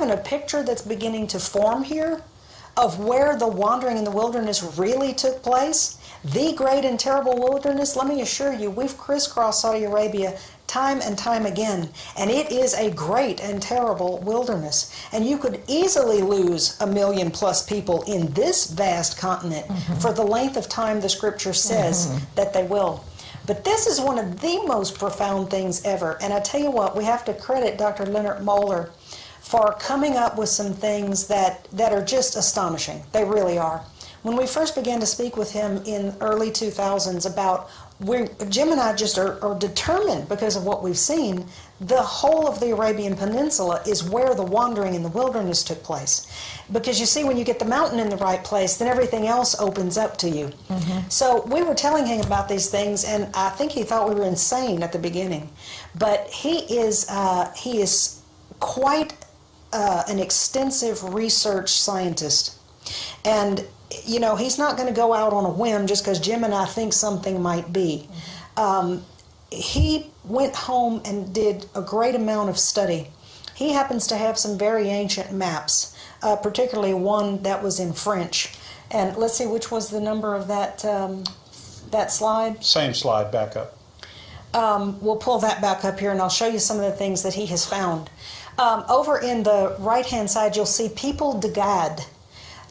having a picture that's beginning to form here of where the wandering in the wilderness really took place. The great and terrible wilderness, let me assure you, we've crisscrossed Saudi Arabia time and time again, and it is a great and terrible wilderness. And you could easily lose 1 million plus people in this vast continent for the length of time the scripture says that they will. But this is one of the most profound things ever. And I tell you what, we have to credit Dr. Leonard Moeller for coming up with some things that are just astonishing. They really are. When we first began to speak with him in early 2000s about, Jim and I just are determined, because of what we've seen, the whole of the Arabian Peninsula is where the wandering in the wilderness took place. Because you see, when you get the mountain in the right place, then everything else opens up to you. So we were telling him about these things, and I think he thought we were insane at the beginning. But he is quite an extensive research scientist. And you know, he's not going to go out on a whim just because Jim and I think something might be. He went home and did a great amount of study. He happens to have some very ancient maps, particularly one that was in French. And let's see, which was the number of that slide? Same slide, back up. We'll pull that back up here, and I'll show you some of the things that he has found. Over in the right-hand side, you'll see People de Gad.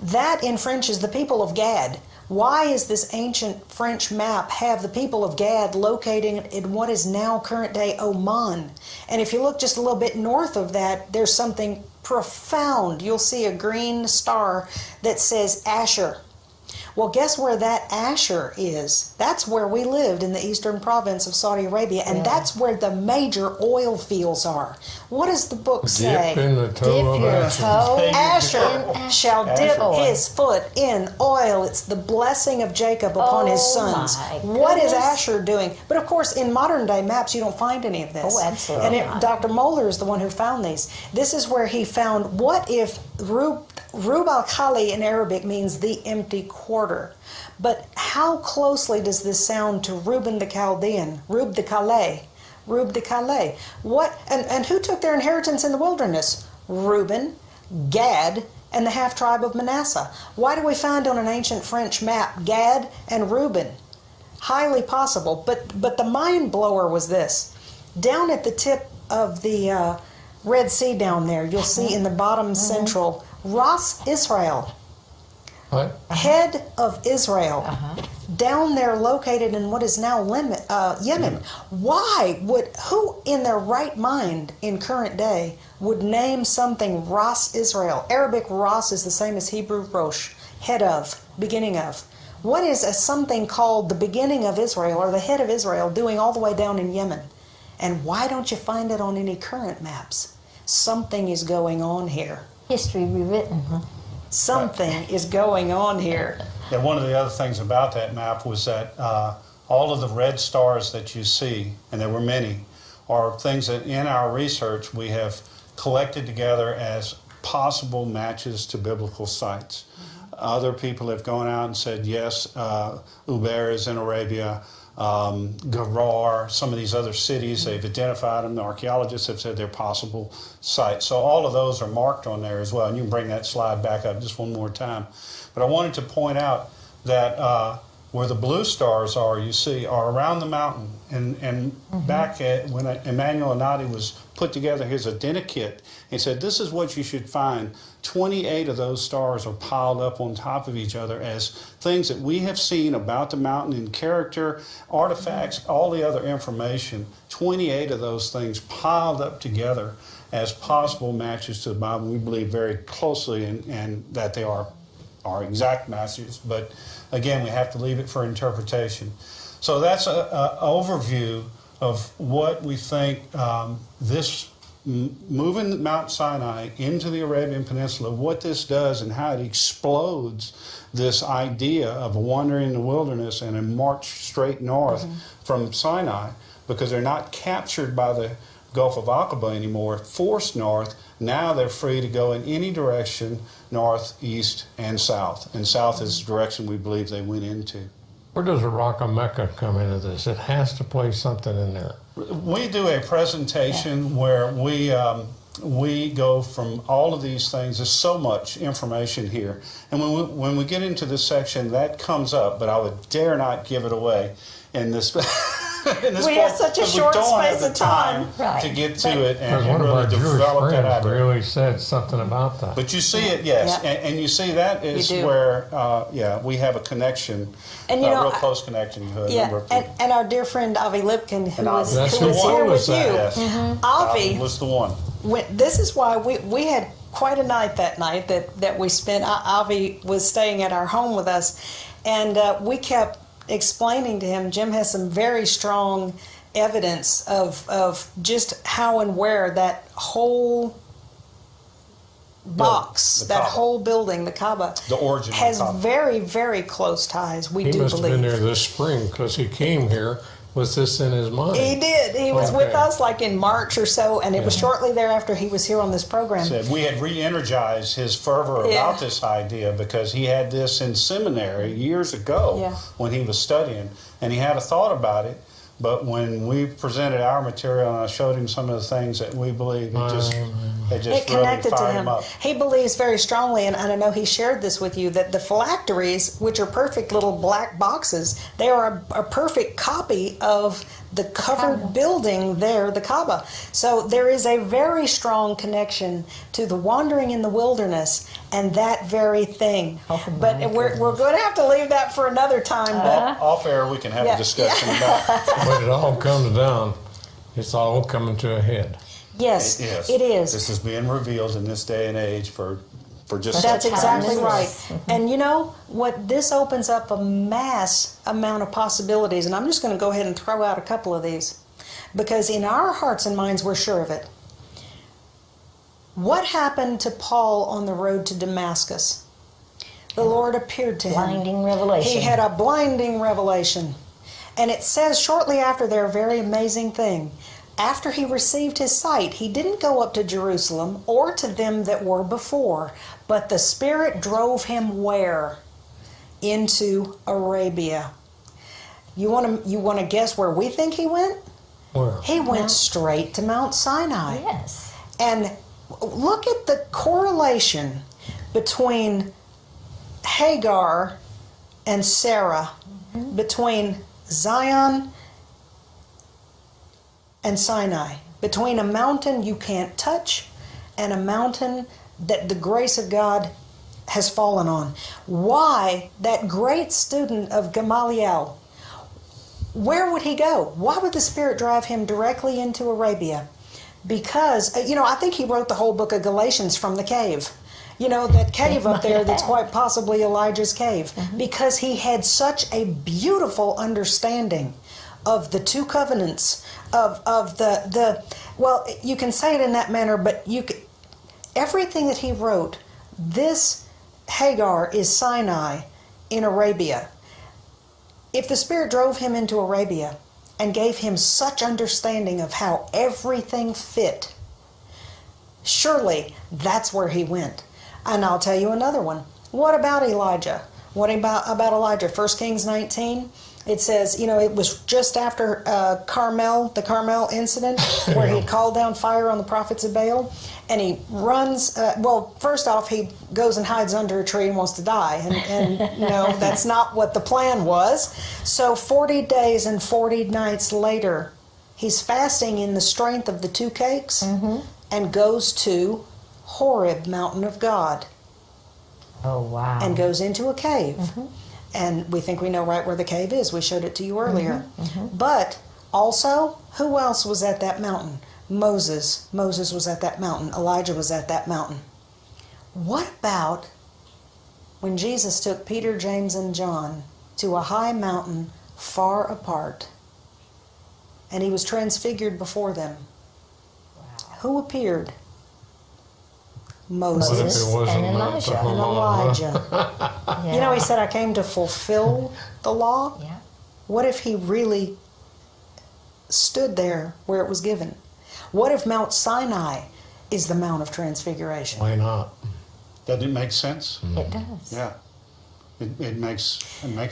That in French is the people of Gad. Why is this ancient French map have the people of Gad located in what is now current-day Oman? And if you look just a little bit north of that, there's something profound. You'll see a green star that says Asher. Well, guess where that Asher is? That's where we lived in the eastern province of Saudi Arabia, and that's where the major oil fields are. What does the book say? Dip in the toe of Asher. Asher shall dip his foot in oil. It's the blessing of Jacob upon his sons. What is Asher doing? But of course, in modern day maps, you don't find any of this. Oh, absolutely. And Dr. Moeller is the one who found these. This is where he found, what if Rub al-Khali in Arabic means the empty quarter. But how closely does this sound to Reuben the Chaldean, Rub the Calais? What, and who took their inheritance in the wilderness? Reuben, Gad, and the half-tribe of Manasseh. Why do we find on an ancient French map Gad and Reuben? Highly possible. But the mind blower was this. Down at the tip of the Red Sea down there, you'll see in the bottom central, Ras Israel. What? Head of Israel. Down there located in what is now Yemen. Who in their right mind in current day would name something Ras Israel? Arabic Ras is the same as Hebrew Rosh, head of, beginning of. What is something called the beginning of Israel, or the head of Israel, doing all the way down in Yemen? And why don't you find it on any current maps? Something is going on here. History rewritten. Something is going on here. Yeah, one of the other things about that map was that all of the red stars that you see, and there were many, are things that in our research we have collected together as possible matches to biblical sites. Other people have gone out and said, yes, Uber is in Arabia, Gerar, some of these other cities, they've identified them. The archaeologists have said they're possible sites. So all of those are marked on there as well. And you can bring that slide back up just one more time. But I wanted to point out that where the blue stars are, you see, are around the mountain. And back when Emmanuel Anadi was put together his identikit, he said, this is what you should find. 28 of those stars are piled up on top of each other as things that we have seen about the mountain in character, artifacts, all the other information. 28 of those things piled up together as possible matches to the Bible. We believe very closely and that they are exact matches, but again, we have to leave it for interpretation. So that's an overview of what we think this moving Mount Sinai into the Arabian Peninsula, what this does and how it explodes this idea of wandering in the wilderness and a march straight north from Sinai, because they're not captured by the Gulf of Aqaba anymore, forced north. Now they're free to go in any direction, north, east, and south. And south is the direction we believe they went into. Where does the Rock of Mecca come into this? It has to play something in there. We do a presentation where we we go from all of these things. There's so much information here. And when we get into this section, that comes up, but I would dare not give it away in this in this We form, have such a because short we don't have space the of time. to get to it Because and one of really our Jewish develop that friends idea. really said something about that. But you see it, yes, Yeah. and you see that is You do. where, we have a connection, And you a know, real close connection to a number Yeah, of people. and our dear friend Avi Lipkin, who And Avi. was, That's who was who here told with us you. that. Yes. Avi, was the one. this is why we had quite a night that night that we spent. Avi was staying at our home with us, and we kept explaining to him, Jim has some very strong evidence of just how and where that whole box, the that Kaaba. whole building, the Kaaba, The origin of has Kaaba. very, very close ties, we He do must have believe. been there this spring because he came here with this in his mind. He did. He was with Okay. us like in March or so, and it was shortly thereafter he was here on this program. Said we had re-energized his fervor Yeah. about this idea because he had this in seminary years ago Yeah. when he was studying, and he had a thought about it. But when we presented our material and I showed him some of the things that we believe, it just It really connected to fired him. him up. He believes very strongly, and I know he shared this with you, that the phylacteries, which are perfect little black boxes, they are a perfect copy of the covered building there, the Kaaba. So there is a very strong connection to the wandering in the wilderness and that very thing. Oh, But my we're going to have to leave that for another time. But Off air, we can have Yeah. a discussion about When it all comes down, it's all coming to a head. yes, Yes. it is. This is being revealed in this day and age for just That's such a time exactly as right. this. And you know what? This opens up a mass amount of possibilities. And I'm just going to go ahead and throw out a couple of these. Because in our hearts and minds, we're sure of it. What happened to Paul on the road to Damascus? The Lord appeared to him. Blinding revelation. He had a blinding revelation. And it says shortly after there, a very amazing thing. After he received his sight, he didn't go up to Jerusalem or to them that were before, but the Spirit drove him where? Into Arabia. You want to guess where we think he went? Where? He went straight to Mount Sinai. Yes. And look at the correlation between Hagar and Sarah, between Zion and Sinai, between a mountain you can't touch and a mountain that the grace of God has fallen on. Why that great student of Gamaliel, where would he go? Why would the Spirit drive him directly into Arabia? Because, I think he wrote the whole book of Galatians from the cave. That cave up there that's quite possibly Elijah's cave. Because he had such a beautiful understanding of the two covenants, of the well, you can say it in that manner, but everything that he wrote, this Hagar is Sinai in Arabia. If the Spirit drove him into Arabia and gave him such understanding of how everything fit, surely that's where he went. And I'll tell you another one. What about Elijah? What about Elijah? 1 Kings 19, it says, it was just after the Carmel incident, where he called down fire on the prophets of Baal. And he runs, first off, he goes and hides under a tree and wants to die. And that's not what the plan was. So 40 days and 40 nights later, he's fasting in the strength of the 2 cakes and goes to Horeb, mountain of God, Oh, wow. and goes into a cave. And we think we know right where the cave is. We showed it to you earlier. But also, who else was at that mountain? Moses. Moses was at that mountain. Elijah was at that mountain. What about when Jesus took Peter, James, and John to a high mountain far apart, and he was transfigured before them? Who appeared? What if Moses it wasn't and that Elijah. and Elijah. Yeah. He said, I came to fulfill the law. Yeah. What if he really stood there where it was given? What if Mount Sinai is the Mount of Transfiguration? Why not? Doesn't it make sense? It does. Yeah. It makes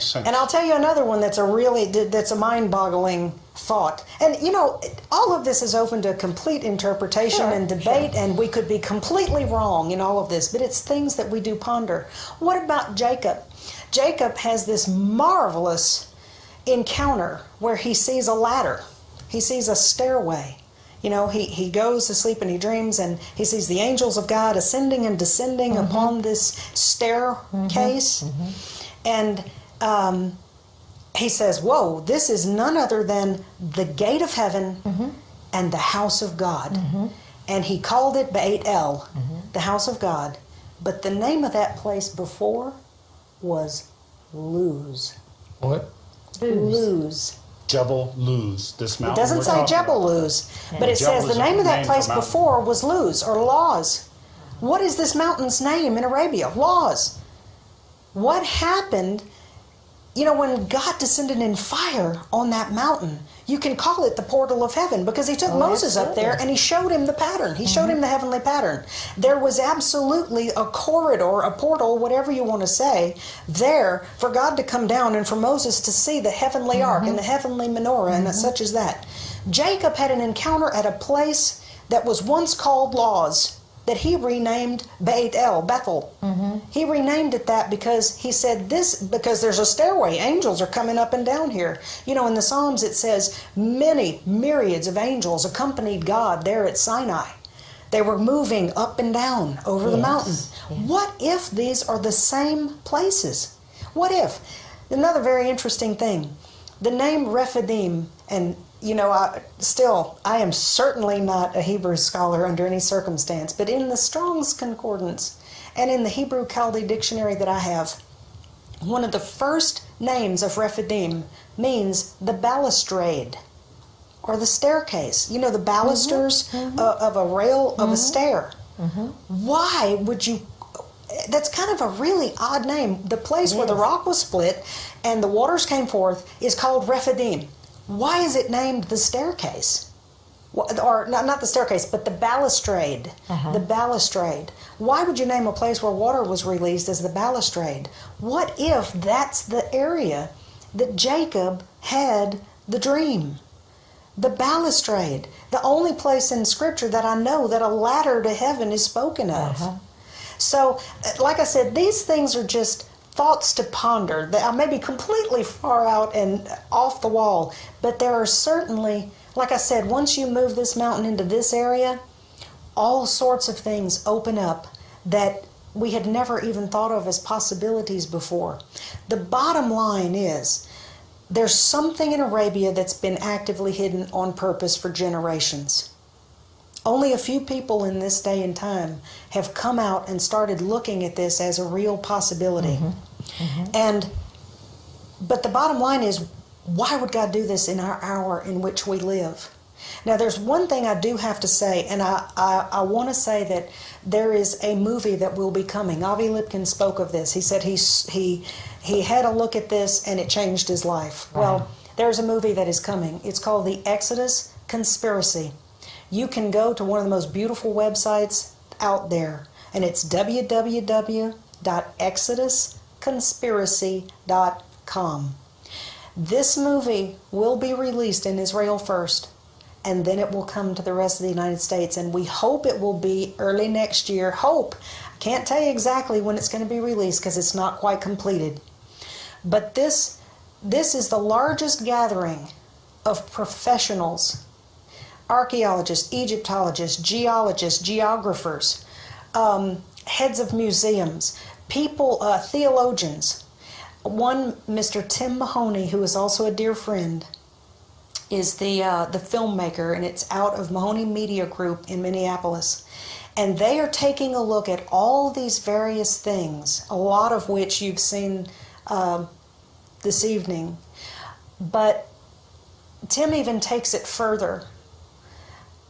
sense. And I'll tell you another one that's a mind-boggling thought. And you know, all of this is open to complete interpretation and debate, and we could be completely wrong in all of this, but it's things that we do ponder. What about Jacob? Jacob has this marvelous encounter where he sees a ladder. He sees a stairway. You know, he goes to sleep and he dreams, and he sees the angels of God ascending and descending upon this staircase. And he says, whoa, this is none other than the gate of heaven and the house of God. And he called it Beit El, the house of God. But the name of that place before was Luz. What? Luz. Jebel Luz, this It mountain. doesn't we're say talking Jebel about. Luz, but it Jebel says is the a name of that name place for mountain. before was Luz or Laz. What is this mountain's name in Arabia? Laz. What happened? You know, when God descended in fire on that mountain, you can call it the portal of heaven, because he took Moses up there and he showed him the pattern. He showed him the heavenly pattern. There was absolutely a corridor, a portal, whatever you want to say, there for God to come down and for Moses to see the heavenly ark and the heavenly menorah and such as that. Jacob had an encounter at a place that was once called Luz, that he renamed Beit El, Bethel. He renamed it that because he said because there's a stairway. Angels are coming up and down here. You know, in the Psalms it says many myriads of angels accompanied God there at Sinai. They were moving up and down over the mountain. What if these are the same places? What if? Another very interesting thing. The name Rephidim, and you know, I am certainly not a Hebrew scholar under any circumstance, but in the Strong's Concordance and in the Hebrew Chaldee dictionary that I have, one of the first names of Rephidim means the balustrade or the staircase. You know, the balusters of a rail of a stair. Why would you? That's kind of a really odd name. The place where the rock was split and the waters came forth is called Rephidim. Why is it named the staircase? Or not the staircase, but the balustrade. The balustrade. Why would you name a place where water was released as the balustrade? What if that's the area that Jacob had the dream? The balustrade. The only place in Scripture that I know that a ladder to heaven is spoken of. So, like I said, these things are just thoughts to ponder. I may be completely far out and off the wall, but there are certainly, like I said, once you move this mountain into this area, all sorts of things open up that we had never even thought of as possibilities before. The bottom line is, there's something in Arabia that's been actively hidden on purpose for generations. Only a few people in this day and time have come out and started looking at this as a real possibility. But the bottom line is, why would God do this in our hour in which we live? Now, there's one thing I do have to say, and I want to say that there is a movie that will be coming. Avi Lipkin spoke of this. He said he had a look at this and it changed his life. Well, there's a movie that is coming. It's called The Exodus Conspiracy. You can go to one of the most beautiful websites out there, and it's www.exodusconspiracy.com. This movie will be released in Israel first, and then it will come to the rest of the United States, and we hope it will be early next year. Hope. I can't tell you exactly when it's going to be released because it's not quite completed. But this is the largest gathering of professionals, archaeologists, Egyptologists, geologists, geographers, heads of museums, people, theologians. One, Mr. Tim Mahoney, who is also a dear friend, is the filmmaker, and it's out of Mahoney Media Group in Minneapolis. And they are taking a look at all these various things, a lot of which you've seen this evening. But Tim even takes it further.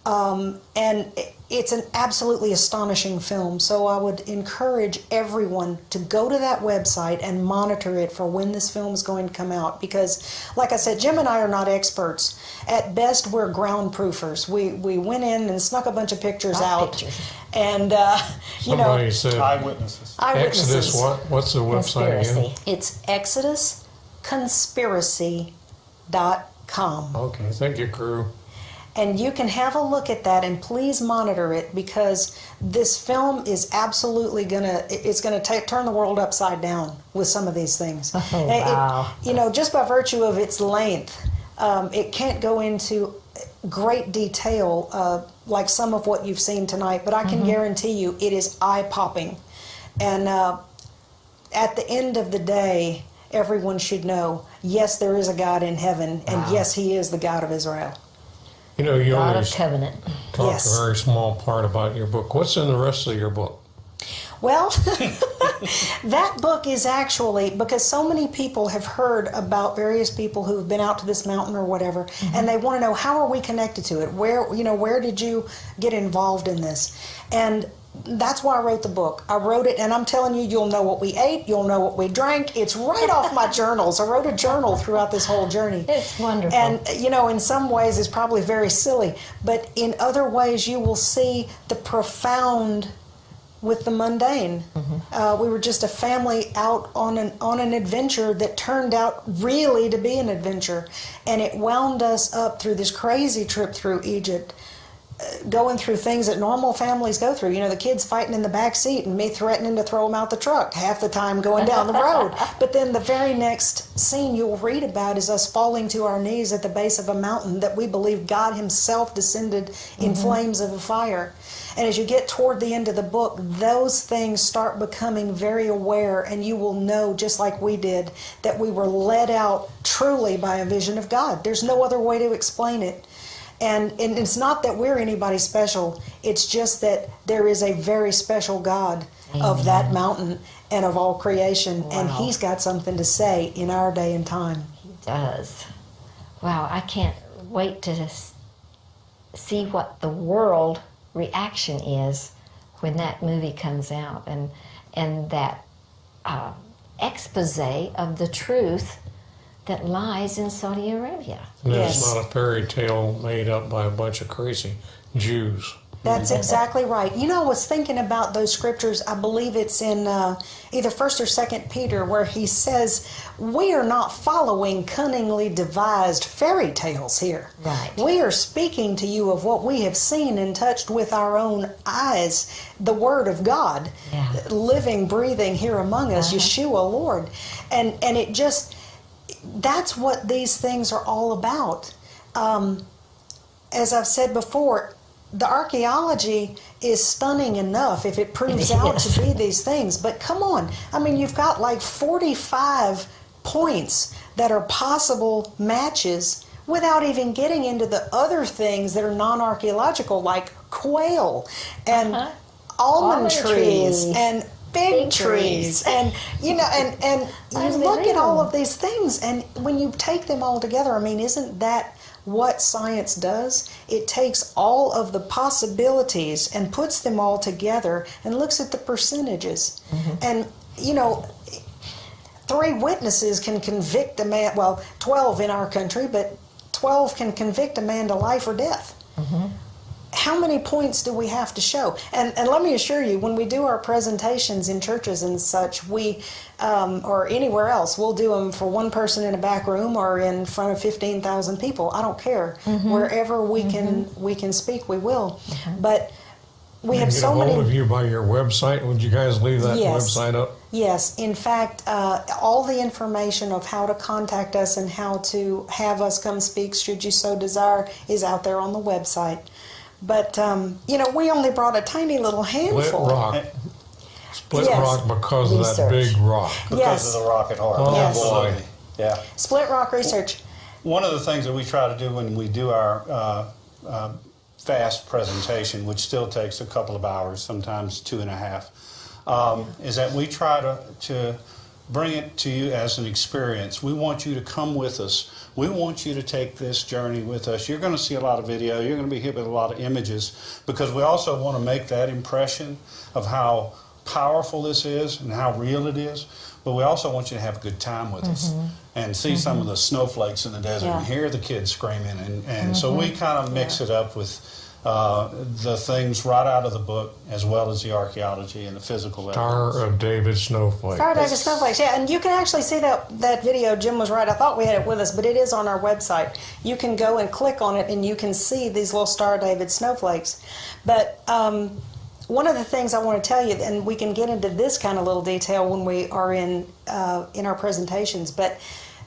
And it's an absolutely astonishing film. So I would encourage everyone to go to that website and monitor it for when this film is going to come out. Because, like I said, Jim and I are not experts. At best, we're ground proofers. We went in and snuck a bunch of pictures out. Pictures. And, Somebody said Eyewitnesses. eyewitnesses. Exodus. What's the website again? Conspiracy. It's ExodusConspiracy.com. Okay, thank you, crew. And you can have a look at that, and please monitor it, because this film is absolutely it's gonna turn the world upside down with some of these things. Oh, wow. Just by virtue of its length, it can't go into great detail like some of what you've seen tonight, but I can guarantee you it is eye-popping. And at the end of the day, everyone should know, yes, there is a God in heaven, and yes, He is the God of Israel. You know, you God only of covenant. talked Yes. a very small part about your book. What's in the rest of your book? Well, that book is actually, because so many people have heard about various people who've been out to this mountain or whatever, and they want to know, how are we connected to it? Where did you get involved in this? And that's why I wrote the book. I wrote it, and I'm telling you, you'll know what we ate, you'll know what we drank. It's right off my journals. I wrote a journal throughout this whole journey. It's wonderful. And, in some ways it's probably very silly, but in other ways you will see the profound with the mundane. We were just a family out on an adventure that turned out really to be an adventure, and it wound us up through this crazy trip through Egypt, going through things that normal families go through. The kids fighting in the back seat and me threatening to throw them out the truck half the time going down the road. But then the very next scene you'll read about is us falling to our knees at the base of a mountain that we believe God Himself descended in flames of a fire. And as you get toward the end of the book, those things start becoming very aware, and you will know, just like we did, that we were led out truly by a vision of God. There's no other way to explain it. And it's not that we're anybody special. It's just that there is a very special God of that mountain and of all creation. Wow. And He's got something to say in our day and time. He does. Wow, I can't wait to see what the world reaction is when that movie comes out, and that expose of the truth that lies in Saudi Arabia. And Yes. it's not a fairy tale made up by a bunch of crazy Jews. That's exactly right. I was thinking about those scriptures. I believe it's in either 1st or 2nd Peter, where he says, we are not following cunningly devised fairy tales here. Right. We are speaking to you of what we have seen and touched with our own eyes, the Word of God, living, breathing here among us, Yeshua, Lord. And it just, that's what these things are all about. As I've said before, the archaeology is stunning enough if it proves out to be these things. But come on, you've got like 45 points that are possible matches without even getting into the other things that are non-archaeological, like quail and almond trees and fig trees, and you look at all of these things, and when you take them all together, isn't that what science does? It takes all of the possibilities and puts them all together and looks at the percentages. And 3 witnesses can convict a man, well, 12 in our country, but 12 can convict a man to life or death. How many points do we have to show? And let me assure you, when we do our presentations in churches and such, we, or anywhere else, we'll do them for one person in a back room or in front of 15,000 people. I don't care. Wherever we can speak, we will. But we have so many. Get a hold of you by your website. Would you guys leave that website up? Yes. In fact, all the information of how to contact us and how to have us come speak, should you so desire, is out there on the website. But, we only brought a tiny little handful. Split rock because of that big rock. Because of the rock at heart. Oh, Yes. boy. Yeah. Split rock research. One of the things that we try to do when we do our fast presentation, which still takes a couple of hours, sometimes 2.5, is that we try to bring it to you as an experience. We want you to come with us We want you to take this journey with us. You're going to see a lot of video. You're going to be hit with a lot of images because we also want to make that impression of how powerful this is and how real it is. But we also want you to have a good time with us and see some of the snowflakes in the desert and hear the kids screaming. And so we kind of mix it up with the things right out of the book as well as the archaeology and the physical evidence. Star of David snowflake. Star of David snowflakes, yeah, and you can actually see that video. Jim was right. I thought we had it with us, but it is on our website. You can go and click on it, and you can see these little Star of David snowflakes. But one of the things I want to tell you, and we can get into this kind of little detail when we are in our presentations, but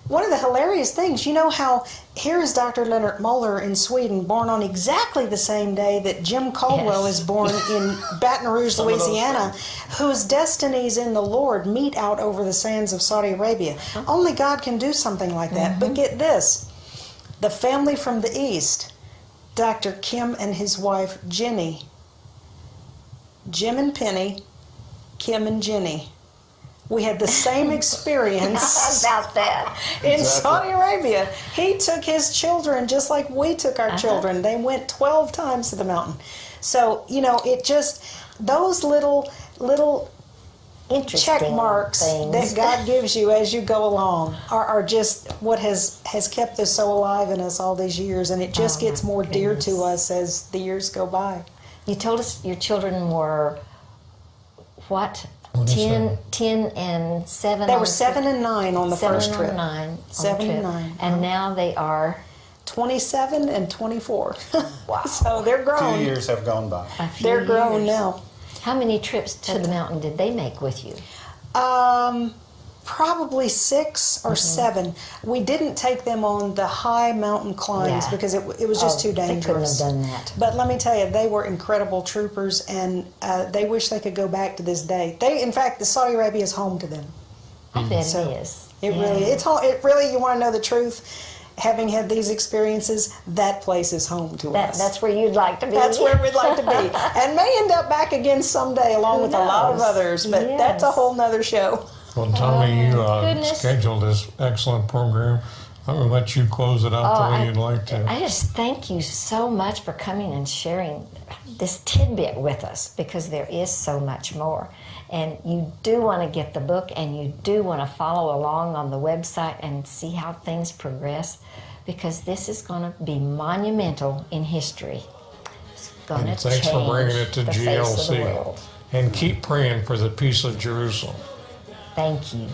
one of the hilarious things, you know how here is Dr. Leonard Muller in Sweden, born on exactly the same day that Jim Caldwell is born in Baton Rouge, Louisiana, whose destinies in the Lord meet out over the sands of Saudi Arabia. Only God can do something like that. But get this, the family from the East, Dr. Kim and his wife Jenny, Jim and Penny, Kim and Jenny. We had the same experience About that. in Saudi Arabia. He took his children just like we took our children. They went 12 times to the mountain. So, you know, it just, those little Interesting check marks things. that God gives you as you go along are just what has kept us so alive in us all these years. And it just gets more dear to us as the years go by. You told us your children were, what? 10 and 7? They were 7 and 9 on the first trip. 7 and 9. 7 and 9. And now they are 27 and 24. Wow. So they're 2 grown. years have gone by. a few They're grown years. now. How many trips to the mountain did they make with you? Probably 6 or 7. We didn't take them on the high mountain climbs Yeah. because it was just too dangerous. They couldn't have done that. But let me tell you, they were incredible troopers, and they wish they could go back to this day. In fact, the Saudi Arabia is home to them. I bet So, it is. It really, it's home. It really, you want to know the truth? Having had these experiences, that place is home to us. That's where you'd like to be. That's where we'd like to be, and may end up back again someday, along with a lot of knows? others. But that's a Yes. whole nother show. Well, Tommy, you goodness. scheduled this excellent program. I'm going to let you close it out the way you'd like to. I just thank you so much for coming and sharing this tidbit with us, because there is so much more. And you do want to get the book, and you do want to follow along on the website and see how things progress, because this is going to be monumental in history. It's going And to thanks for bringing it to the face of the GLC. world. And keep praying for the peace of Jerusalem. Thank you.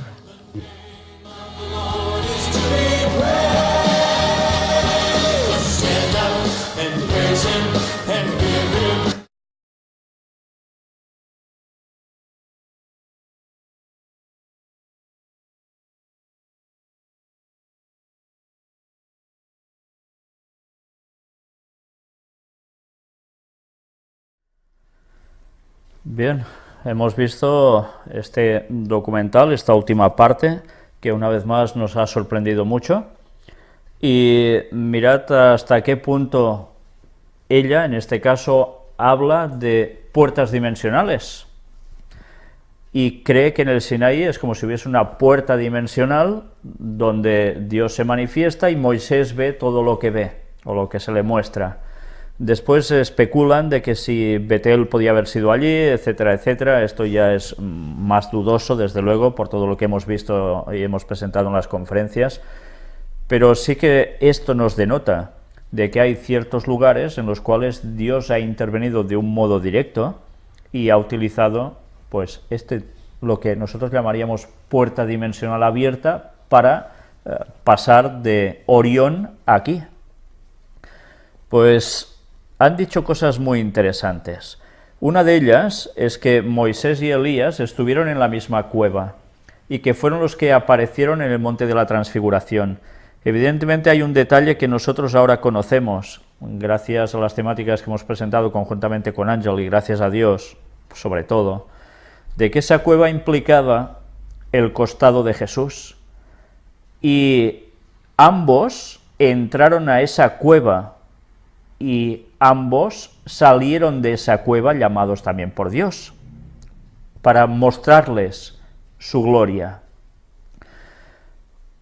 Bien, hemos visto este documental, esta última parte, que una vez más nos ha sorprendido mucho. Y mirad hasta qué punto ella, en este caso, habla de puertas dimensionales. Y cree que en el Sinaí es como si hubiese una puerta dimensional donde Dios se manifiesta y Moisés ve todo lo que ve, o lo que se le muestra. Después especulan de que si Betel podía haber sido allí, etcétera, etcétera. Esto ya es más dudoso, desde luego, por todo lo que hemos visto y hemos presentado en las conferencias. Pero sí que esto nos denota de que hay ciertos lugares en los cuales Dios ha intervenido de un modo directo y ha utilizado, pues, lo que nosotros llamaríamos puerta dimensional abierta para pasar de Orión aquí. Pues han dicho cosas muy interesantes. Una de ellas es que Moisés y Elías estuvieron en la misma cueva y que fueron los que aparecieron en el monte de la Transfiguración. Evidentemente hay un detalle que nosotros ahora conocemos, gracias a las temáticas que hemos presentado conjuntamente con Ángel y gracias a Dios, sobre todo, de que esa cueva implicaba el costado de Jesús. Y ambos entraron a esa cueva y ambos salieron de esa cueva llamados también por Dios, para mostrarles su gloria.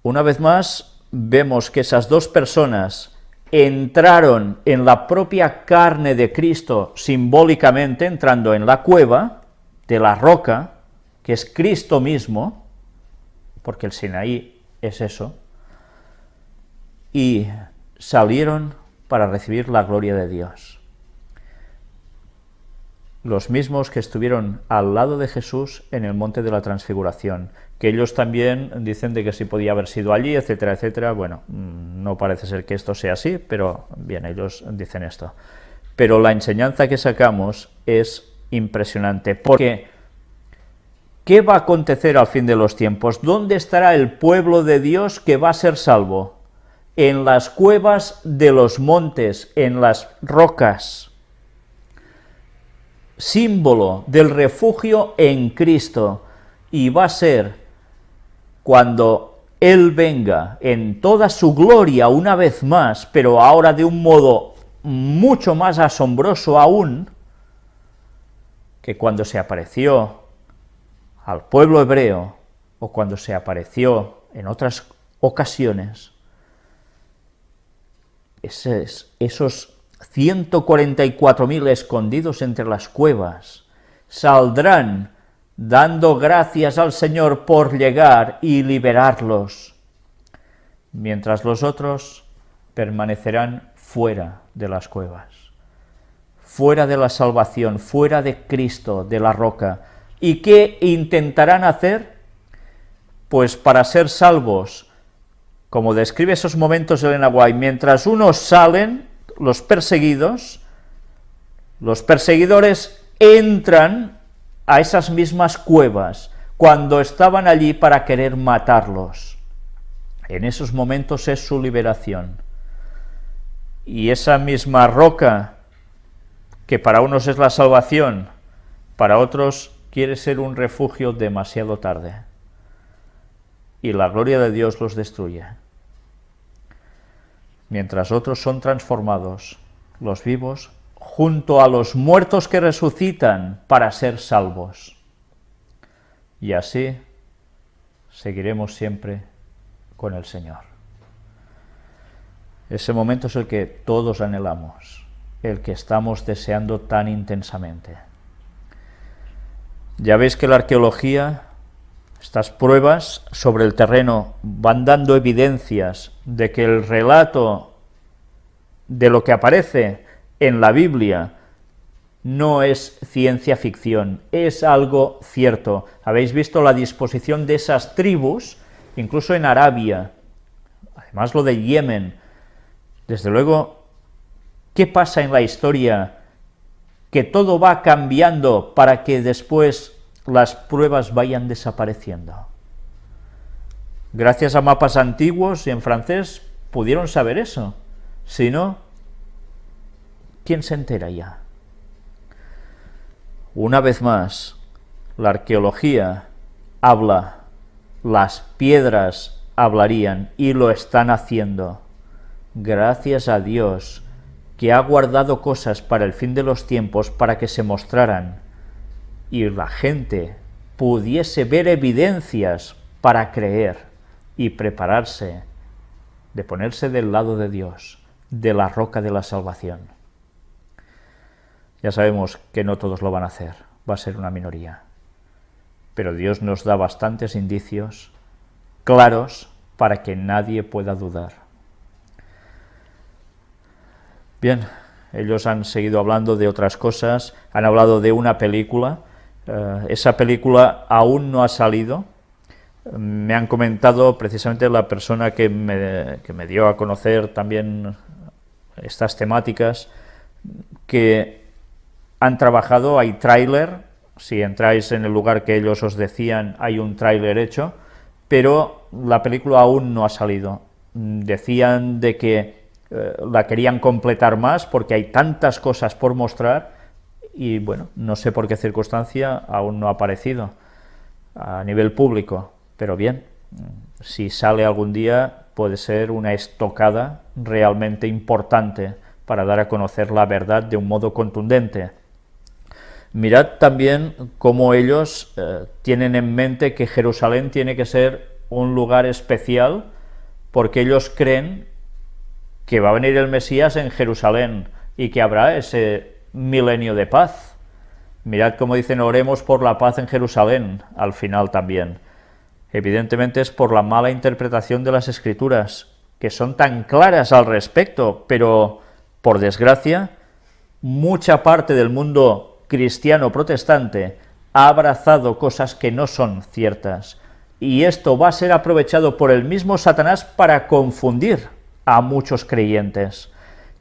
Una vez más, vemos que esas dos personas entraron en la propia carne de Cristo, simbólicamente entrando en la cueva de la roca, que es Cristo mismo, porque el Sinaí es eso, y salieron para recibir la gloria de Dios. Los mismos que estuvieron al lado de Jesús en el monte de la transfiguración, que ellos también dicen de que sí podía haber sido allí, etcétera, etcétera. Bueno, no parece ser que esto sea así, pero bien, ellos dicen esto. Pero la enseñanza que sacamos es impresionante, porque ¿qué va a acontecer al fin de los tiempos? ¿Dónde estará el pueblo de Dios que va a ser salvo? En las cuevas de los montes, en las rocas, símbolo del refugio en Cristo, y va a ser cuando Él venga en toda su gloria una vez más, pero ahora de un modo mucho más asombroso aún, que cuando se apareció al pueblo hebreo, o cuando se apareció en otras ocasiones. Esos 144.000 escondidos entre las cuevas saldrán dando gracias al Señor por llegar y liberarlos, mientras los otros permanecerán fuera de las cuevas, fuera de la salvación, fuera de Cristo, de la roca. ¿Y qué intentarán hacer? Pues para ser salvos, como describe esos momentos Elena White, mientras unos salen, los perseguidores entran a esas mismas cuevas cuando estaban allí para querer matarlos. En esos momentos es su liberación. Y esa misma roca, que para unos es la salvación, para otros quiere ser un refugio demasiado tarde. Y la gloria de Dios los destruye. Mientras otros son transformados, los vivos, junto a los muertos que resucitan para ser salvos. Y así seguiremos siempre con el Señor. Ese momento es el que todos anhelamos, el que estamos deseando tan intensamente. Ya veis que la arqueología, estas pruebas sobre el terreno, van dando evidencias de que el relato de lo que aparece en la Biblia no es ciencia ficción, es algo cierto. Habéis visto la disposición de esas tribus, incluso en Arabia, además lo de Yemen. Desde luego, ¿qué pasa en la historia? Que todo va cambiando para que después las pruebas vayan desapareciendo. Gracias a mapas antiguos y en francés pudieron saber eso. Si no, ¿quién se entera ya? Una vez más, la arqueología habla, las piedras hablarían y lo están haciendo. Gracias a Dios que ha guardado cosas para el fin de los tiempos para que se mostraran y la gente pudiese ver evidencias para creer y prepararse de ponerse del lado de Dios, de la roca de la salvación. Ya sabemos que no todos lo van a hacer, va a ser una minoría, pero Dios nos da bastantes indicios claros para que nadie pueda dudar. Bien, ellos han seguido hablando de otras cosas, han hablado de una película. Esa película aún no ha salido. Me han comentado precisamente la persona que me dio a conocer también estas temáticas, que han trabajado, hay tráiler, si entráis en el lugar que ellos os decían, hay un tráiler hecho, pero la película aún no ha salido. Decían de que la querían completar más porque hay tantas cosas por mostrar y bueno, no sé por qué circunstancia aún no ha aparecido a nivel público, pero bien, si sale algún día puede ser una estocada realmente importante para dar a conocer la verdad de un modo contundente. Mirad también cómo ellos tienen en mente que Jerusalén tiene que ser un lugar especial porque ellos creen que va a venir el Mesías en Jerusalén y que habrá ese milenio de paz. Mirad cómo dicen, oremos por la paz en Jerusalén, al final también. Evidentemente es por la mala interpretación de las Escrituras, que son tan claras al respecto, pero, por desgracia, mucha parte del mundo cristiano protestante ha abrazado cosas que no son ciertas, y esto va a ser aprovechado por el mismo Satanás para confundir a muchos creyentes,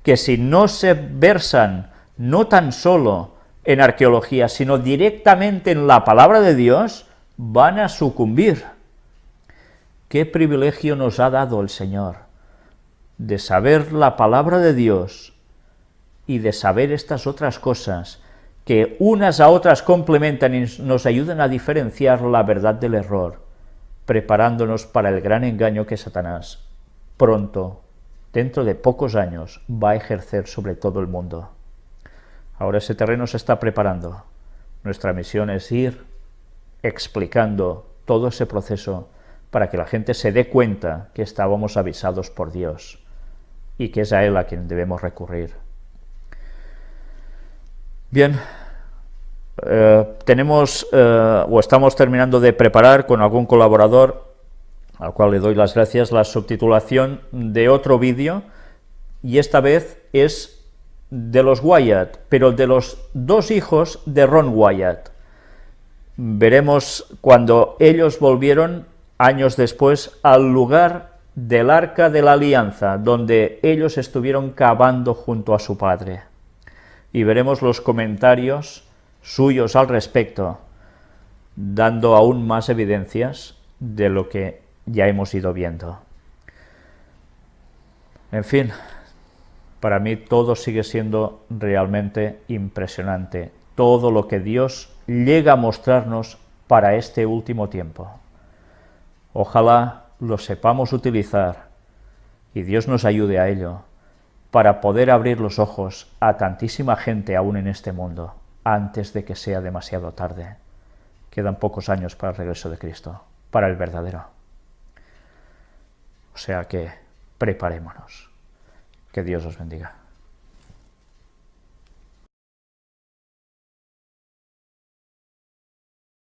que si no se versan no tan solo en arqueología, sino directamente en la palabra de Dios, van a sucumbir. ¿Qué privilegio nos ha dado el Señor de saber la palabra de Dios y de saber estas otras cosas que unas a otras complementan y nos ayudan a diferenciar la verdad del error, preparándonos para el gran engaño que Satanás pronto, dentro de pocos años, va a ejercer sobre todo el mundo? Ahora ese terreno se está preparando. Nuestra misión es ir explicando todo ese proceso para que la gente se dé cuenta que estábamos avisados por Dios y que es a Él a quien debemos recurrir. Bien, estamos terminando de preparar con algún colaborador, al cual le doy las gracias, la subtitulación de otro vídeo, y esta vez es de los Wyatt, pero de los dos hijos de Ron Wyatt. Veremos cuando ellos volvieron años después al lugar del Arca de la Alianza, donde ellos estuvieron cavando junto a su padre. Y veremos los comentarios suyos al respecto, dando aún más evidencias de lo que ya hemos ido viendo. En fin, para mí todo sigue siendo realmente impresionante, todo lo que Dios llega a mostrarnos para este último tiempo. Ojalá lo sepamos utilizar y Dios nos ayude a ello, para poder abrir los ojos a tantísima gente aún en este mundo, antes de que sea demasiado tarde. Quedan pocos años para el regreso de Cristo, para el verdadero. O sea que preparémonos. Que Dios os bendiga.